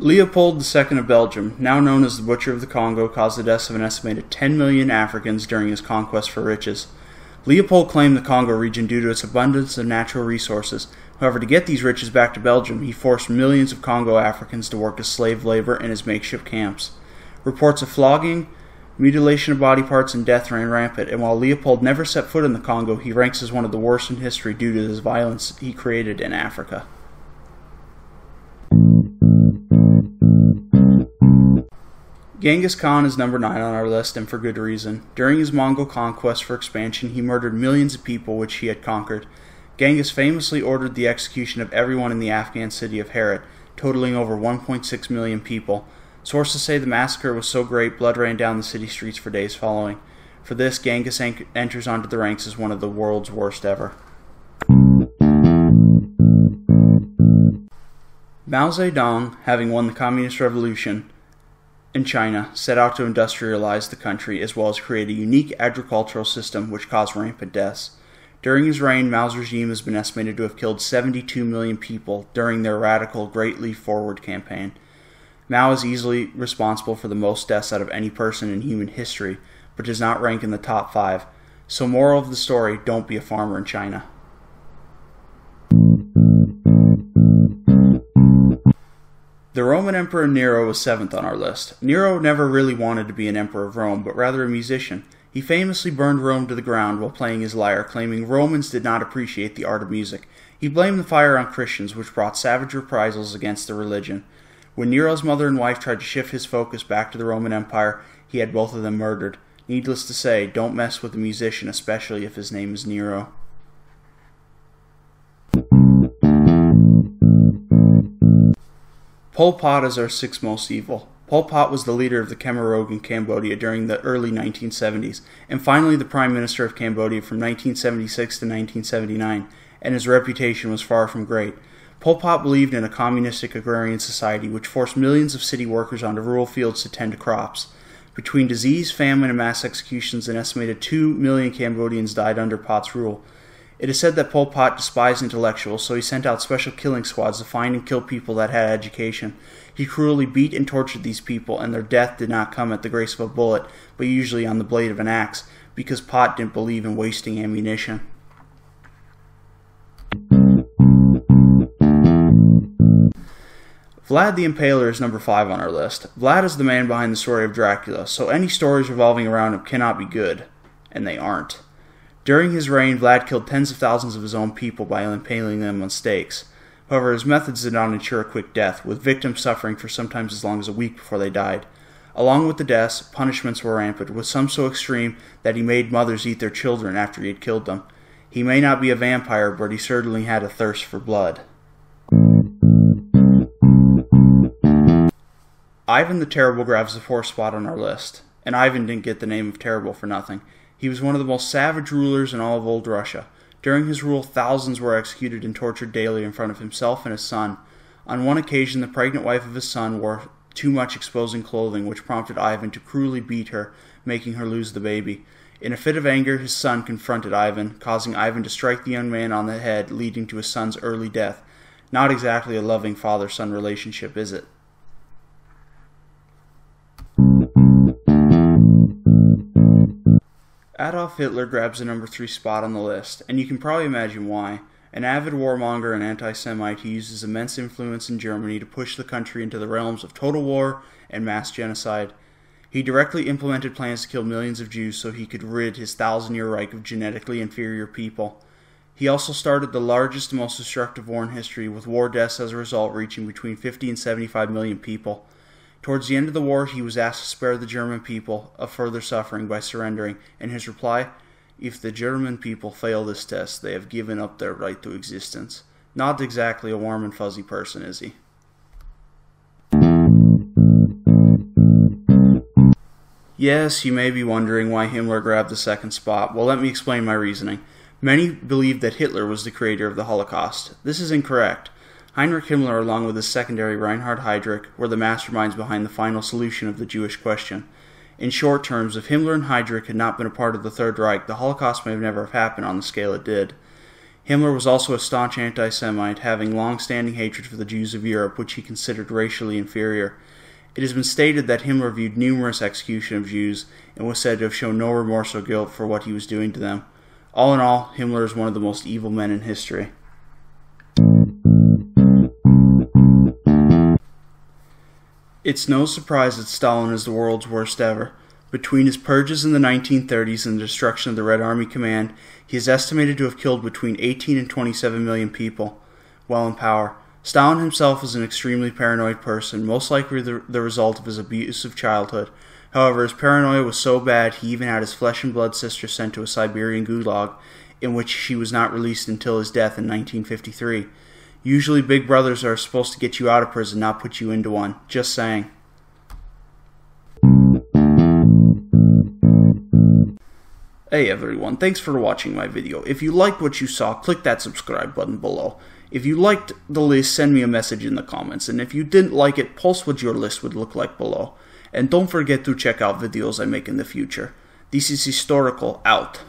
Leopold II of Belgium, now known as the Butcher of the Congo, caused the deaths of an estimated 10 million Africans during his conquest for riches. Leopold claimed the Congo region due to its abundance of natural resources. However, to get these riches back to Belgium, he forced millions of Congo Africans to work as slave labor in his makeshift camps. Reports of flogging, mutilation of body parts, and death ran rampant, and while Leopold never set foot in the Congo, he ranks as one of the worst in history due to the violence he created in Africa. Genghis Khan is number 9 on our list, and for good reason. During his Mongol conquest for expansion, he murdered millions of people which he had conquered. Genghis famously ordered the execution of everyone in the Afghan city of Herat, totaling over 1.6 million people. Sources say the massacre was so great blood ran down the city streets for days following. For this, Genghis enters onto the ranks as one of the world's worst ever. Mao Zedong, having won the Communist Revolution in China, set out to industrialize the country as well as create a unique agricultural system which caused rampant deaths. During his reign, Mao's regime has been estimated to have killed 72 million people during their radical Great Leap Forward campaign. Mao is easily responsible for the most deaths out of any person in human history, but does not rank in the top 5. So moral of the story, don't be a farmer in China. The Roman Emperor Nero was 7th on our list. Nero never really wanted to be an emperor of Rome, but rather a musician. He famously burned Rome to the ground while playing his lyre, claiming Romans did not appreciate the art of music. He blamed the fire on Christians, which brought savage reprisals against the religion. When Nero's mother and wife tried to shift his focus back to the Roman Empire, he had both of them murdered. Needless to say, don't mess with a musician, especially if his name is Nero. Pol Pot is our 6th most evil. Pol Pot was the leader of the Khmer Rouge in Cambodia during the early 1970s, and finally the Prime Minister of Cambodia from 1976 to 1979, and his reputation was far from great. Pol Pot believed in a communistic agrarian society which forced millions of city workers onto rural fields to tend to crops. Between disease, famine, and mass executions, an estimated 2 million Cambodians died under Pot's rule. It is said that Pol Pot despised intellectuals, so he sent out special killing squads to find and kill people that had education. He cruelly beat and tortured these people, and their death did not come at the grace of a bullet, but usually on the blade of an axe, because Pot didn't believe in wasting ammunition. Vlad the Impaler is number 5 on our list. Vlad is the man behind the story of Dracula, so any stories revolving around him cannot be good, and they aren't. During his reign, Vlad killed tens of thousands of his own people by impaling them on stakes. However, his methods did not ensure a quick death, with victims suffering for sometimes as long as a week before they died. Along with the deaths, punishments were rampant, with some so extreme that he made mothers eat their children after he had killed them. He may not be a vampire, but he certainly had a thirst for blood. Ivan the Terrible grabs the 4th spot on our list, and Ivan didn't get the name of Terrible for nothing. He was one of the most savage rulers in all of old Russia. During his rule, thousands were executed and tortured daily in front of himself and his son. On one occasion, the pregnant wife of his son wore too much exposing clothing, which prompted Ivan to cruelly beat her, making her lose the baby. In a fit of anger, his son confronted Ivan, causing Ivan to strike the young man on the head, leading to his son's early death. Not exactly a loving father-son relationship, is it? Adolf Hitler grabs the number 3 spot on the list, and you can probably imagine why. An avid warmonger and anti-Semite, he used his immense influence in Germany to push the country into the realms of total war and mass genocide. He directly implemented plans to kill millions of Jews so he could rid his 1,000-year Reich of genetically inferior people. He also started the largest and most destructive war in history, with war deaths as a result reaching between 50 and 75 million people. Towards the end of the war, he was asked to spare the German people of further suffering by surrendering, and his reply, "If the German people fail this test, they have given up their right to existence." Not exactly a warm and fuzzy person, is he? Yes, you may be wondering why Himmler grabbed the 2nd spot. Well, let me explain my reasoning. Many believe that Hitler was the creator of the Holocaust. This is incorrect. Heinrich Himmler, along with his secondary Reinhard Heydrich, were the masterminds behind the final solution of the Jewish question. In short terms, if Himmler and Heydrich had not been a part of the Third Reich, the Holocaust may have never happened on the scale it did. Himmler was also a staunch anti-Semite, having long-standing hatred for the Jews of Europe, which he considered racially inferior. It has been stated that Himmler viewed numerous executions of Jews and was said to have shown no remorse or guilt for what he was doing to them. All in all, Himmler is one of the most evil men in history. It's no surprise that Stalin is the world's worst ever. Between his purges in the 1930s and the destruction of the Red Army Command, he is estimated to have killed between 18 and 27 million people while in power. Stalin himself was an extremely paranoid person, most likely the result of his abusive childhood. However, his paranoia was so bad he even had his flesh and blood sister sent to a Siberian gulag, in which she was not released until his death in 1953. Usually big brothers are supposed to get you out of prison, not put you into one. Just saying. Hey everyone, thanks for watching my video. If you liked what you saw, click that subscribe button below. If you liked the list, send me a message in the comments. And if you didn't like it, post what your list would look like below. And don't forget to check out videos I make in the future. This is Hist-Oracle OUT.